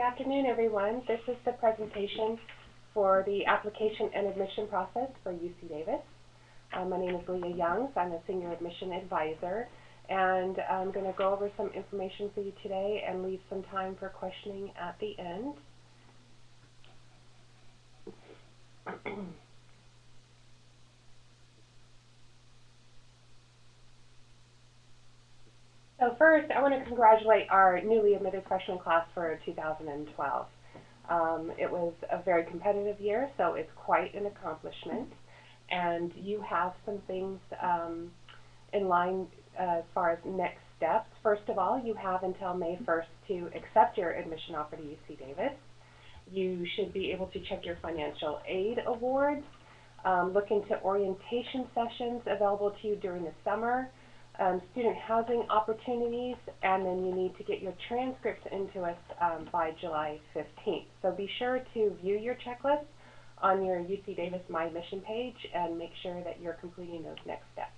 afternoon, everyone. This is the presentation for the application and admission process for UC Davis. My name is Leah Youngs. I'm a Senior Admission Advisor, and I'm going to go over some information for you today and leave some time for questioning at the end. So first, I want to congratulate our newly admitted freshman class for 2012. It was a very competitive year, so it's quite an accomplishment. And you have some things in line as far as next steps. First of all, you have until May 1st to accept your admission offer to UC Davis. You should be able to check your financial aid awards, look into orientation sessions available to you during the summer, student housing opportunities, and then you need to get your transcripts into us by July 15th. So be sure to view your checklist on your UC Davis My Admission page and make sure that you're completing those next steps.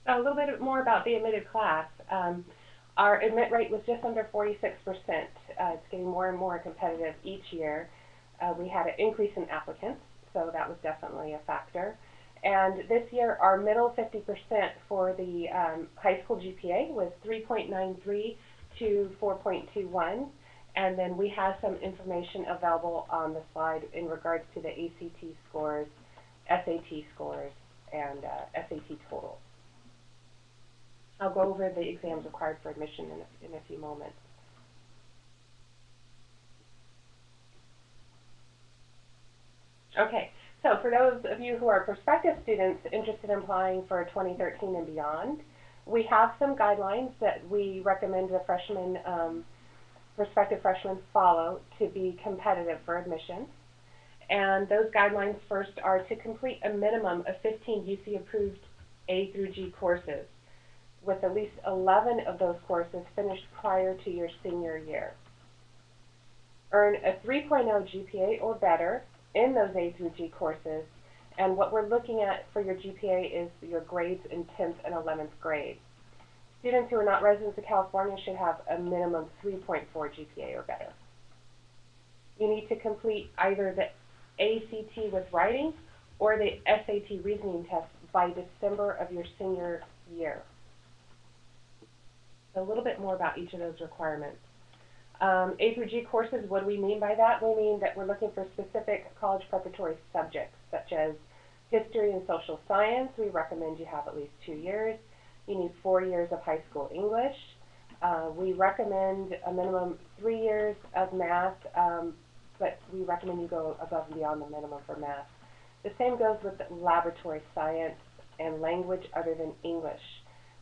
So a little bit more about the admitted class. Our admit rate was just under 46%. It's getting more and more competitive each year. We had an increase in applicants, so that was definitely a factor. And this year, our middle 50% for the high school GPA was 3.93 to 4.21. And then we have some information available on the slide in regards to the ACT scores, SAT scores, and SAT totals. I'll go over the exams required for admission in a few moments. Okay, so for those of you who are prospective students interested in applying for 2013 and beyond, we have some guidelines that we recommend the freshmen, prospective freshmen follow to be competitive for admission. And those guidelines first are to complete a minimum of 15 UC approved A through G courses, with at least 11 of those courses finished prior to your senior year. Earn a 3.0 GPA or better in those A through G courses, and what we're looking at for your GPA is your grades in 10th and 11th grade. Students who are not residents of California should have a minimum 3.4 GPA or better. You need to complete either the ACT with writing or the SAT reasoning test by December of your senior year. A little bit more about each of those requirements. A through G courses, what do we mean by that? We mean that we're looking for specific college preparatory subjects, such as history and social science. We recommend you have at least 2 years. You need 4 years of high school English. We recommend a minimum 3 years of math, but we recommend you go above and beyond the minimum for math. The same goes with laboratory science and language other than English.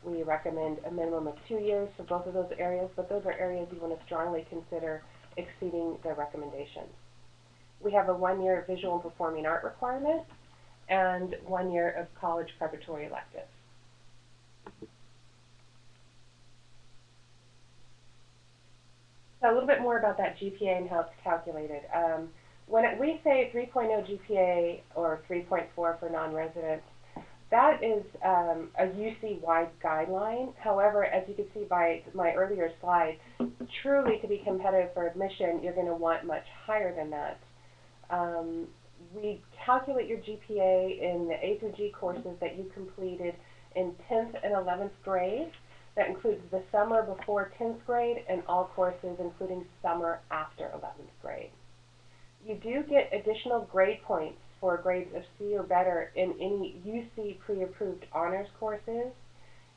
We recommend a minimum of 2 years for both of those areas, but those are areas you want to strongly consider exceeding the recommendations. We have a 1-year visual and performing art requirement and 1 year of college preparatory electives. So a little bit more about that GPA and how it's calculated. When we say 3.0 GPA or 3.4 for non-residents, that is a UC-wide guideline. However, as you can see by my earlier slide, truly to be competitive for admission, you're going to want much higher than that. We calculate your GPA in the A through G courses that you completed in 10th and 11th grade. That includes the summer before 10th grade and all courses including summer after 11th grade. You do get additional grade points for grades of C or better in any UC pre-approved honors courses,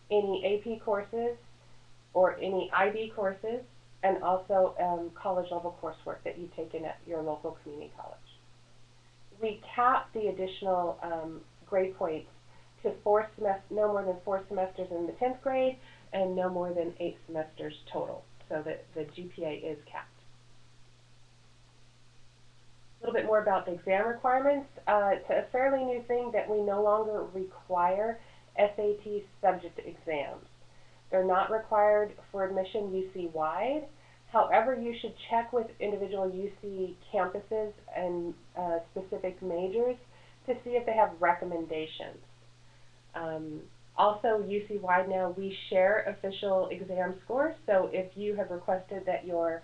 any AP courses, or any IB courses, and also college-level coursework that you take in at your local community college. We cap the additional grade points to no more than 4 semesters in the 10th grade and no more than 8 semesters total, so that the GPA is capped. A little bit more about the exam requirements. It's a fairly new thing that we no longer require SAT subject exams. They're not required for admission UC-wide. However, you should check with individual UC campuses and specific majors to see if they have recommendations. Also, UC-wide now, we share official exam scores. So if you have requested that your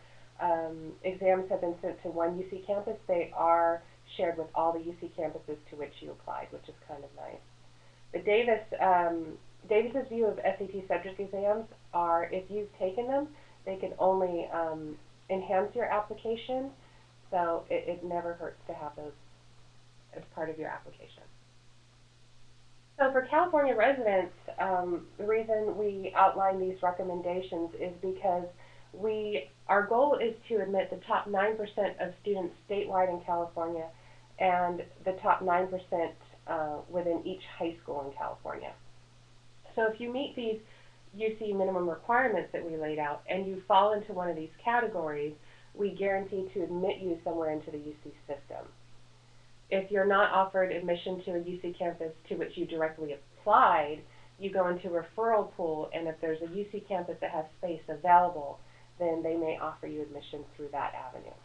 exams have been sent to one UC campus, they are shared with all the UC campuses to which you applied, which is kind of nice. The Davis's view of SAT subject exams are, if you've taken them, they can only enhance your application, so it never hurts to have those as part of your application. So for California residents, the reason we outline these recommendations is because our goal is to admit the top 9% of students statewide in California and the top 9% within each high school in California. So if you meet these UC minimum requirements that we laid out and you fall into one of these categories, we guarantee to admit you somewhere into the UC system. If you're not offered admission to a UC campus to which you directly applied, you go into a referral pool, and if there's a UC campus that has space available, then they may offer you admission through that avenue.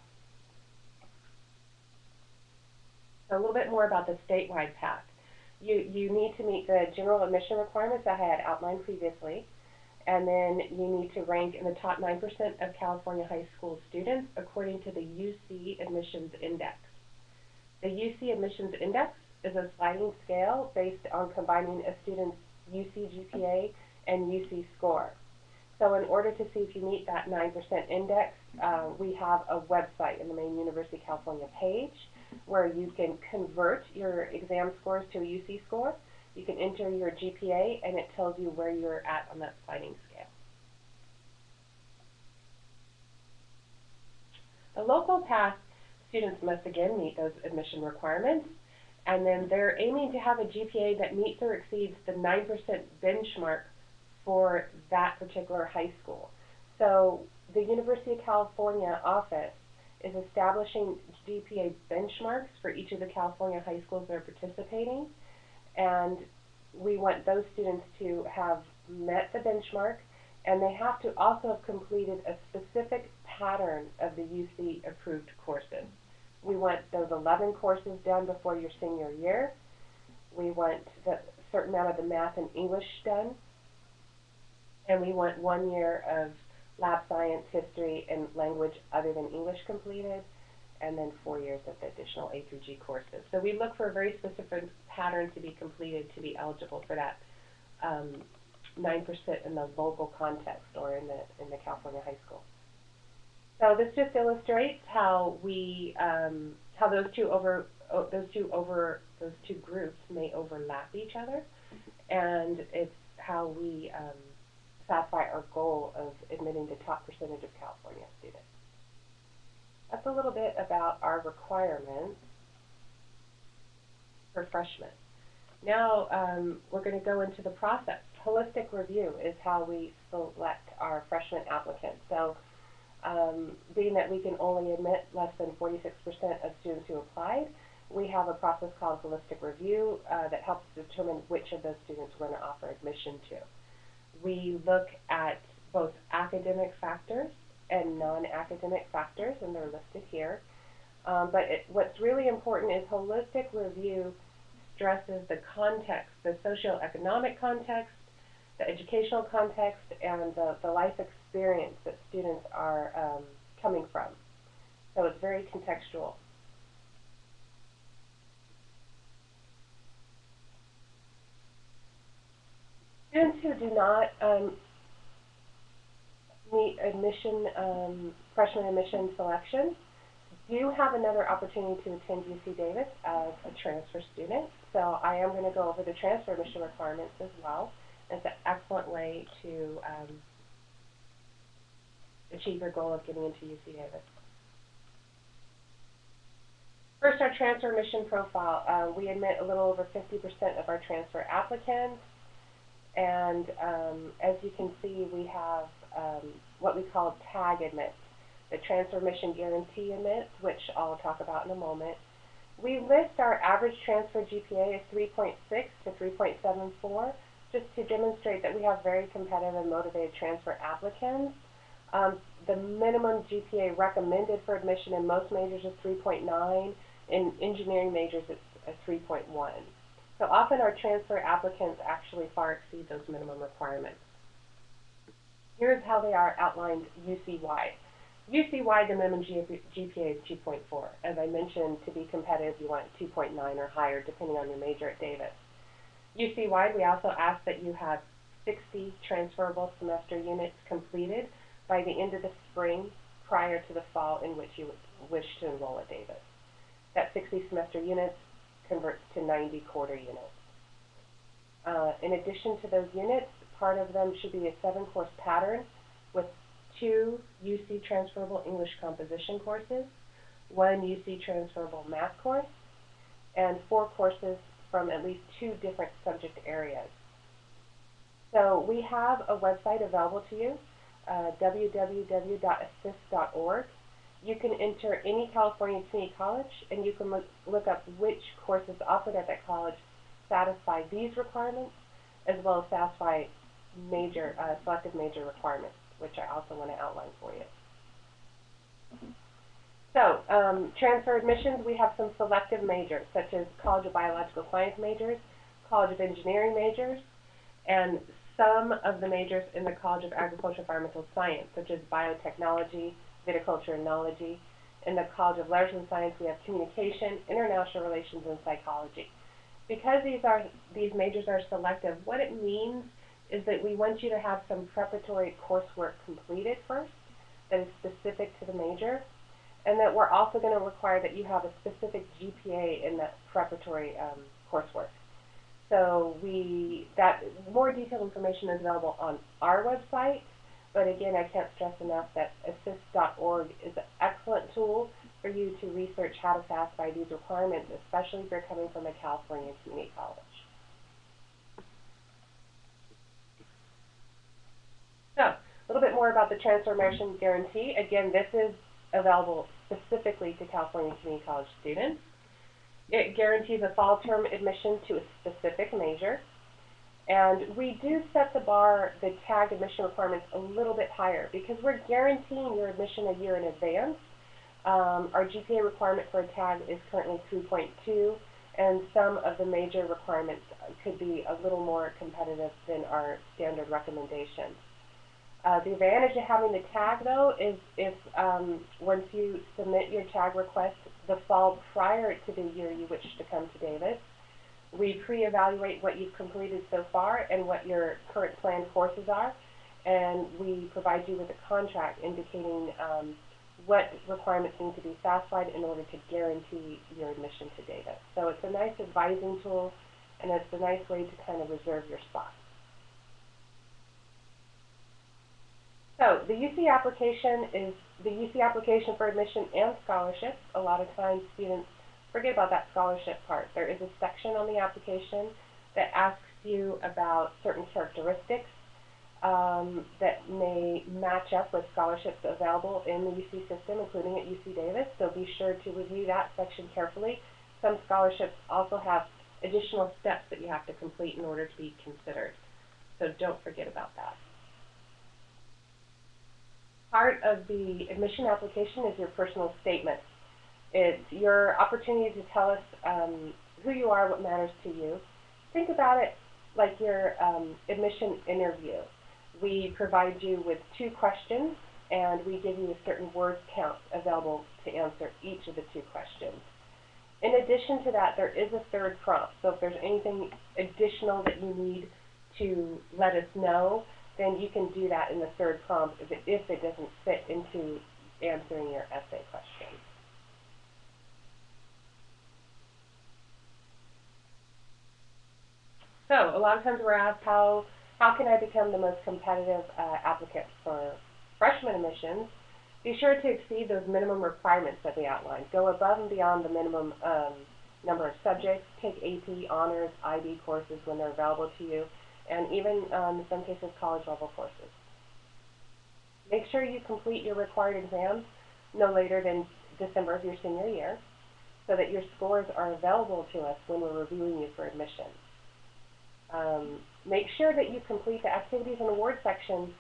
So a little bit more about the statewide path. You need to meet the general admission requirements that I had outlined previously, and then you need to rank in the top 9% of California high school students according to the UC Admissions Index. The UC Admissions Index is a sliding scale based on combining a student's UC GPA and UC score. So in order to see if you meet that 9% index, we have a website in the main University of California page where you can convert your exam scores to a UC score. You can enter your GPA, and it tells you where you're at on that sliding scale. The local path students must again meet those admission requirements, and then they're aiming to have a GPA that meets or exceeds the 9% benchmark for that particular high school. So the University of California office is establishing GPA benchmarks for each of the California high schools that are participating, and we want those students to have met the benchmark, and they have to also have completed a specific pattern of the UC approved courses. We want those 11 courses done before your senior year. We want a certain amount of the math and English done, and we want 1 year of lab science, history, and language other than English completed, and then 4 years of the additional A through G courses. So we look for a very specific pattern to be completed to be eligible for that 9% in the local context or in the California high school. So this just illustrates how we how those two groups may overlap each other, and it's how we satisfy our goal of admitting the top percentage of California students. That's a little bit about our requirements for freshmen. Now we're going to go into the process. Holistic review is how we select our freshman applicants. So being that we can only admit less than 46% of students who applied, we have a process called holistic review that helps determine which of those students we're going to offer admission to. We look at both academic factors and non-academic factors, and they're listed here. What's really important is holistic review stresses the context, the socioeconomic context, the educational context, and the life experience that students are coming from. So it's very contextual. Students who do not meet freshman admission selection do have another opportunity to attend UC Davis as a transfer student. So I am going to go over the transfer admission requirements as well. It's an excellent way to achieve your goal of getting into UC Davis. First, our transfer admission profile. We admit a little over 50% of our transfer applicants. And as you can see, we have what we call tag admits, the transfer admission guarantee admits, which I'll talk about in a moment. We list our average transfer GPA as 3.6 to 3.74, just to demonstrate that we have very competitive and motivated transfer applicants. The minimum GPA recommended for admission in most majors is 3.9. In engineering majors, it's a 3.1. So often our transfer applicants actually far exceed those minimum requirements. Here's how they are outlined UC-wide. UC-wide, the minimum GPA is 2.4. As I mentioned, to be competitive, you want 2.9 or higher, depending on your major at Davis. UC-wide, we also ask that you have 60 transferable semester units completed by the end of the spring prior to the fall in which you wish to enroll at Davis. That 60 semester units converts to 90 quarter units. In addition to those units, part of them should be a 7-course pattern with 2 UC transferable English composition courses, 1 UC transferable math course, and 4 courses from at least 2 different subject areas. So we have a website available to you, www.assist.org. You can enter any California community college, and you can look up which courses offered at that college satisfy these requirements, as well as satisfy major, selective major requirements, which I also want to outline for you. So, transfer admissions, we have some selective majors, such as College of Biological Science majors, College of Engineering majors, and some of the majors in the College of Agricultural and Environmental Science, such as Biotechnology, Viticulture, and Enology. In the College of Letters and Science, we have Communication, International Relations, and Psychology. Because these majors are selective, what it means is that we want you to have some preparatory coursework completed first that is specific to the major, and that we're also going to require that you have a specific GPA in that preparatory coursework. So that more detailed information is available on our website, but again, I can't stress enough that assist.org is an excellent tool for you to research how to satisfy these requirements, especially if you're coming from a California community college. So, a little bit more about the Transfer Immersion Guarantee. Again, this is available specifically to California community college students. It guarantees a fall term admission to a specific major. And we do set the bar, the TAG admission requirements, a little bit higher because we're guaranteeing your admission a year in advance. Our GPA requirement for a TAG is currently 3.2, and some of the major requirements could be a little more competitive than our standard recommendations. The advantage of having the TAG, though, is if once you submit your TAG request the fall prior to the year you wish to come to Davis, we pre-evaluate what you've completed so far and what your current planned courses are, and we provide you with a contract indicating what requirements need to be satisfied in order to guarantee your admission to Davis. So it's a nice advising tool, and it's a nice way to kind of reserve your spot. So the UC application is the UC application for admission and scholarships. A lot of times students forget about that scholarship part. There is a section on the application that asks you about certain characteristics that may match up with scholarships available in the UC system, including at UC Davis. So be sure to review that section carefully. Some scholarships also have additional steps that you have to complete in order to be considered. So don't forget about that. Part of the admission application is your personal statement. It's your opportunity to tell us who you are, what matters to you. Think about it like your admission interview. We provide you with 2 questions, and we give you a certain word count available to answer each of the 2 questions. In addition to that, there is a 3rd prompt. So if there's anything additional that you need to let us know, then you can do that in the 3rd prompt if it doesn't fit into answering your essay question. So a lot of times we're asked, how can I become the most competitive applicant for freshman admissions? Be sure to exceed those minimum requirements that we outlined. Go above and beyond the minimum number of subjects. Take AP, honors, IB courses when they're available to you, and even in some cases college level courses. Make sure you complete your required exams no later than December of your senior year so that your scores are available to us when we're reviewing you for admission. Make sure that you complete the activities and award sections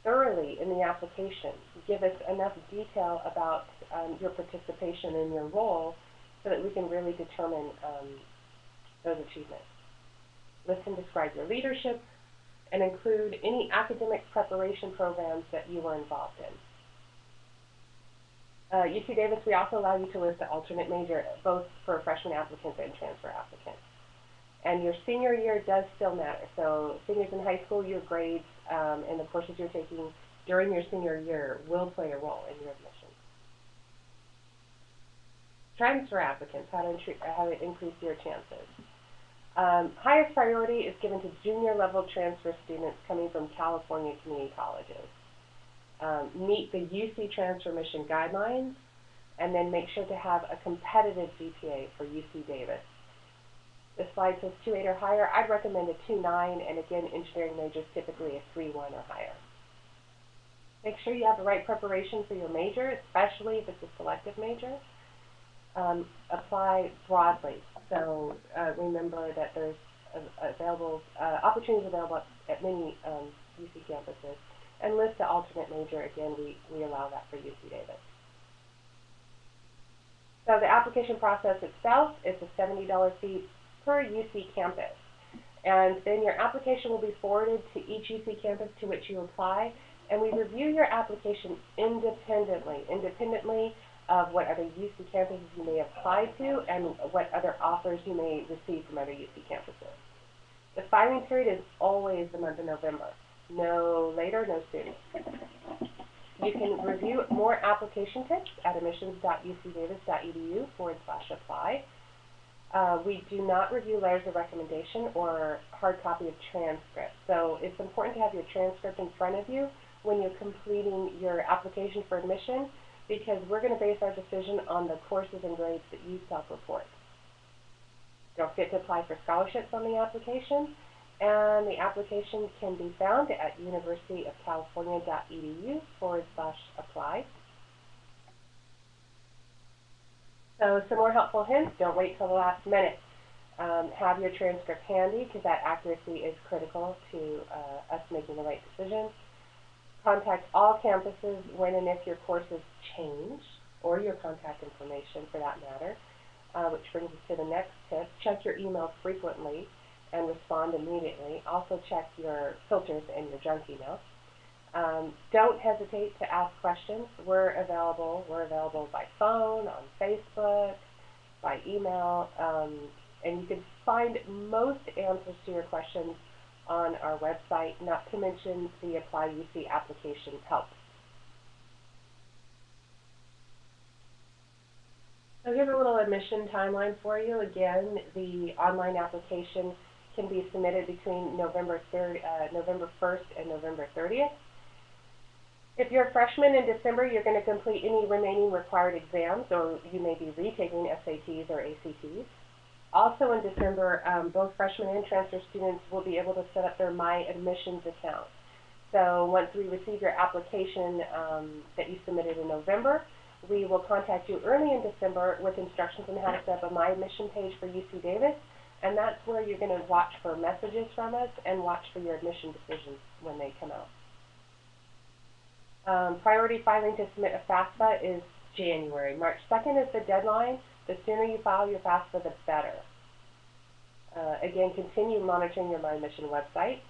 thoroughly in the application. Give us enough detail about your participation in your role so that we can really determine those achievements. List and describe your leadership, and include any academic preparation programs that you were involved in. UC Davis, we also allow you to list the alternate major, both for freshman applicants and transfer applicants. And your senior year does still matter. So seniors in high school, your grades and the courses you're taking during your senior year will play a role in your admission. Transfer applicants, how to increase your chances. Highest priority is given to junior level transfer students coming from California community colleges. Meet the UC transfer mission guidelines, and then make sure to have a competitive GPA for UC Davis. This slide says 2.8 or higher. I'd recommend a 2.9, and again, engineering majors typically a 3.1 or higher. Make sure you have the right preparation for your major, especially if it's a selective major. Apply broadly. So remember that there's opportunities available at many UC campuses. And list the alternate major. Again, we allow that for UC Davis. So the application process itself is a $70 fee per UC campus. And then your application will be forwarded to each UC campus to which you apply. And we review your application independently of what other UC campuses you may apply to and what other offers you may receive from other UC campuses. The filing period is always the month of November. No later, no sooner. You can review more application tips at admissions.ucdavis.edu/apply. We do not review letters of recommendation or hard copy of transcripts. So it's important to have your transcript in front of you when you're completing your application for admission, because we're going to base our decision on the courses and grades that you self-report. Don't forget to apply for scholarships on the application, and the application can be found at universityofcalifornia.edu/apply. So some more helpful hints: don't wait till the last minute. Have your transcript handy, because that accuracy is critical to us making the right decision. Contact all campuses when and if your courses change, or your contact information for that matter, which brings us to the next tip. Check your email frequently and respond immediately. Also check your filters and your junk email. Don't hesitate to ask questions. We're available by phone, on Facebook, by email, and you can find most answers to your questions on our website, not to mention the Apply UC application help. So here's a little admission timeline for you. Again, the online application can be submitted between November 1st and November 30th. If you're a freshman in December, you're going to complete any remaining required exams, or you may be retaking SATs or ACTs. Also in December, both freshmen and transfer students will be able to set up their My Admissions account. So once we receive your application that you submitted in November, we will contact you early in December with instructions on how to set up a My Admission page for UC Davis, and that's where you're going to watch for messages from us and watch for your admission decisions when they come out. Priority filing to submit a FAFSA is January. March 2nd is the deadline. The sooner you file your FAFSA, the better. Again, continue monitoring your My Admission website.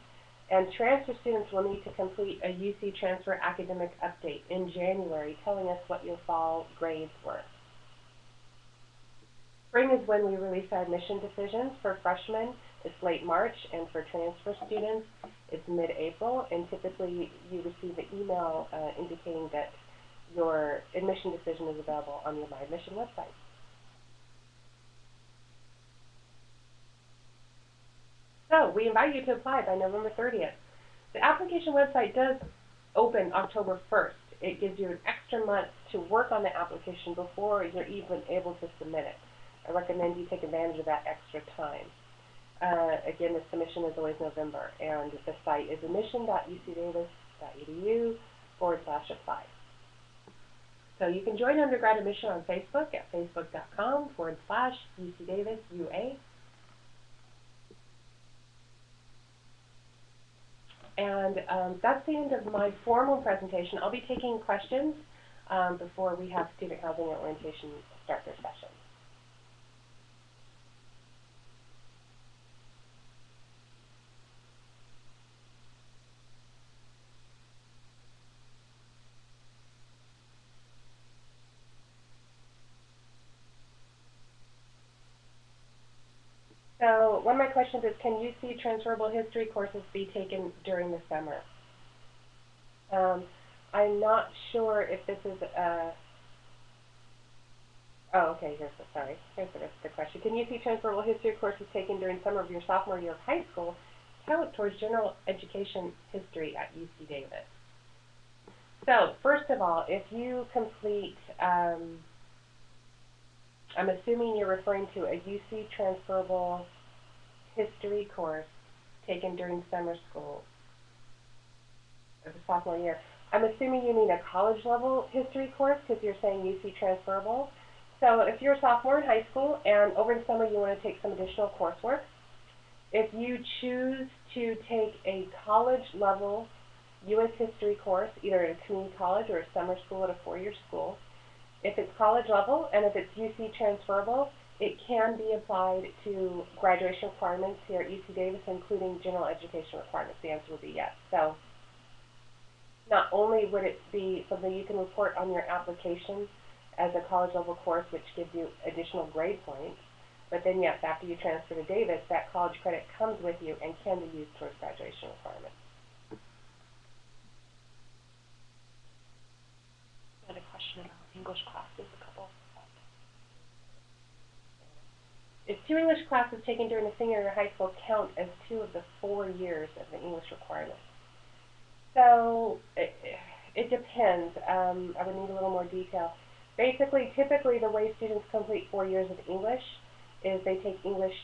And transfer students will need to complete a UC Transfer academic update in January telling us what your fall grades were. Spring is when we release our admission decisions. For freshmen, it's late March, and for transfer students, it's mid-April, and typically you receive an email indicating that your admission decision is available on your My Admission website. So we invite you to apply by November 30th. The application website does open October 1st. It gives you an extra month to work on the application before you're even able to submit it. I recommend you take advantage of that extra time. Again, the submission is always November, and the site is admission.ucdavis.edu/apply. So you can join undergrad admission on Facebook at facebook.com/UCDavisUA. And that's the end of my formal presentation. I'll be taking questions before we have student housing and orientation start their session. So one of my questions is, can UC transferable history courses be taken during the summer? I'm not sure if this is oh, okay, here's the rest of the question. Can UC transferable history courses taken during summer of your sophomore year of high school count towards general education history at UC Davis? So, first of all, if you complete, I'm assuming you're referring to a UC transferable history course taken during summer school of the sophomore year. I'm assuming you mean a college level history course because you're saying UC transferable. So if you're a sophomore in high school and over the summer you want to take some additional coursework, if you choose to take a college level U.S. history course, either at a community college or a summer school at a four-year school, if it's college level and if it's UC transferable, it can be applied to graduation requirements here at UC Davis, including general education requirements. The answer would be yes. So not only would it be something you can report on your application as a college level course, which gives you additional grade points, but then yes, after you transfer to Davis, that college credit comes with you and can be used towards graduation requirements. I had a question about English classes, a couple. If 2 English classes taken during the senior year of high school count as 2 of the 4 years of the English requirement? So it depends. I would need a little more detail. Basically, typically the way students complete 4 years of English is they take English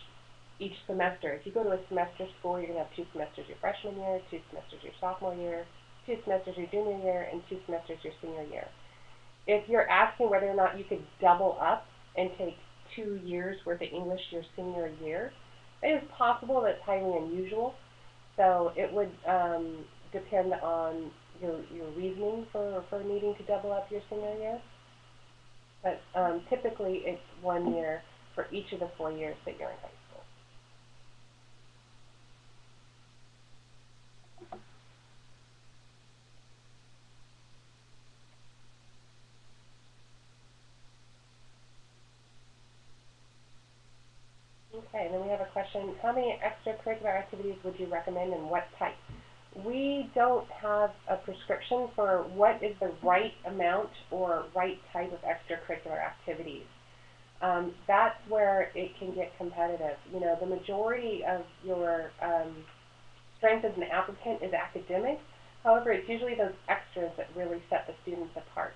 each semester. If you go to a semester school, you're going to have 2 semesters your freshman year, 2 semesters your sophomore year, 2 semesters your junior year, and 2 semesters your senior year. If you're asking whether or not you could double up and take 2 years worth of English your senior year, it is possible. That's highly unusual. So it would depend on your reasoning for needing to double up your senior year. But typically it's 1 year for each of the 4 years that you're in high school. Okay, and then we have a question, how many extracurricular activities would you recommend and what type? We don't have a prescription for what is the right amount or right type of extracurricular activities. That's where it can get competitive. You know, the majority of your strength as an applicant is academic. However, it's usually those extras that really set the students apart.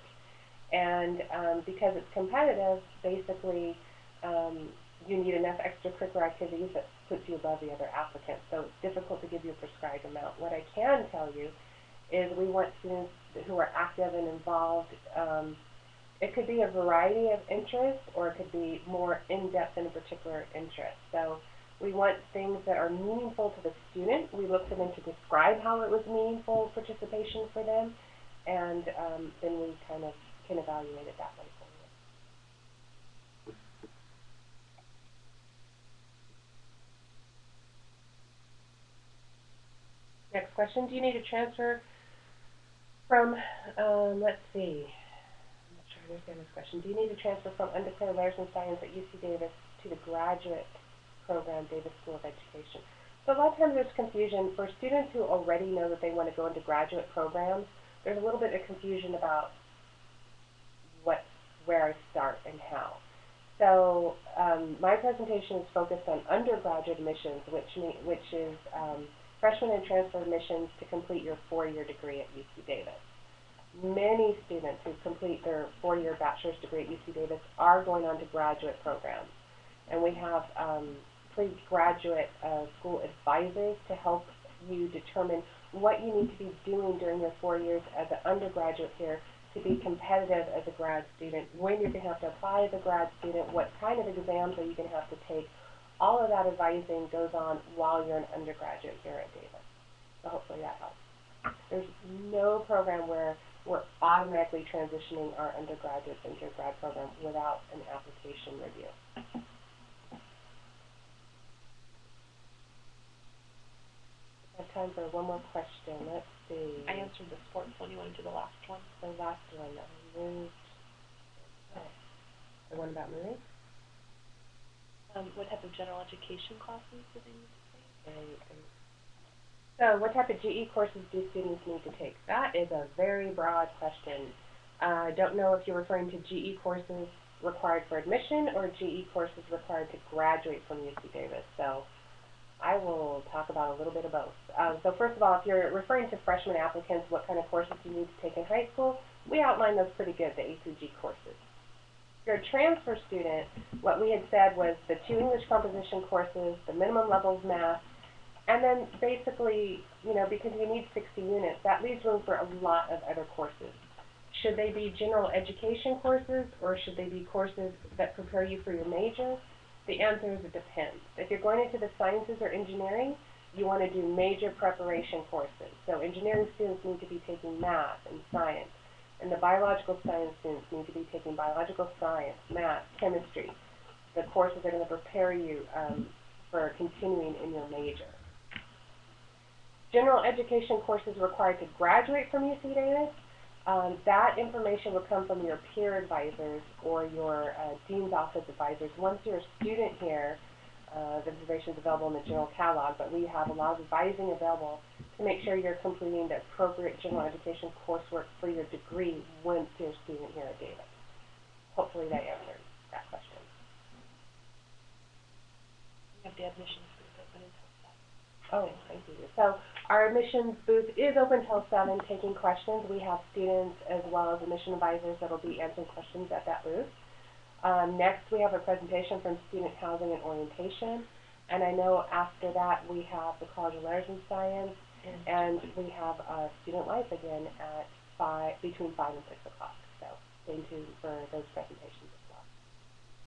And because it's competitive, basically you need enough extracurricular activities that puts you above the other applicants. So it's difficult to give you a prescribed amount. What I can tell you is we want students who are active and involved. It could be a variety of interests, or it could be more in-depth in a particular interest. So we want things that are meaningful to the student. We look for them to describe how it was meaningful participation for them, and then we kind of can evaluate it that way for you. Next question, do you need to transfer from, let's see, I'm not sure I understand this question. Do you need to transfer from undeclared letters in science at UC Davis to the graduate program, Davis School of Education? So a lot of times there's confusion. For students who already know that they want to go into graduate programs, there's a little bit of confusion about where I start and how. So my presentation is focused on undergraduate admissions, which is freshman and transfer admissions to complete your 4-year degree at UC Davis. Many students who complete their 4-year bachelor's degree at UC Davis are going on to graduate programs. And we have pre-graduate school advisors to help you determine what you need to be doing during your 4 years as an undergraduate here to be competitive as a grad student, when you're going to have to apply as a grad student, what kind of exams are you going to have to take. All of that advising goes on while you're an undergraduate here at Davis. So hopefully that helps. There's no program where we're automatically transitioning our undergraduates into a grad program without an application review. I have time for one more question. Let's see. I answered the sports one. You want to do the last one? The last one that we moved. Oh, the one about moving? What type of general education classes do they need to take? So what type of GE courses do students need to take? That is a very broad question. I don't know if you're referring to GE courses required for admission or GE courses required to graduate from UC Davis. So I will talk about a little bit of both. So first of all, if you're referring to freshman applicants, what kind of courses you need to take in high school, we outlined those pretty good, the A through G courses. If you're a transfer student, what we had said was the 2 English composition courses, the minimum level of math, and then basically, you know, because you need 60 units, that leaves room for a lot of other courses. Should they be general education courses, or should they be courses that prepare you for your major? The answer is it depends. If you're going into the sciences or engineering, you want to do major preparation courses. So engineering students need to be taking math and science, and the biological science students need to be taking biological science, math, chemistry. The courses are going to prepare you for continuing in your major. General education courses required to graduate from UC Davis, that information would come from your peer advisors or your dean's office advisors. Once you're a student here, the information is available in the general catalog, but we have a lot of advising available to make sure you're completing the appropriate general education coursework for your degree once you're a student here at Davis. Hopefully that answers that question. We have the admissions booth open until 7. Oh, thank you. So our admissions booth is open till 7, taking questions. We have students as well as admission advisors that will be answering questions at that booth. Next, we have a presentation from Student Housing and Orientation. And I know after that we have the College of Letters and Science, and we have Student Life again at between 5 and 6 o'clock. So stay tuned for those presentations.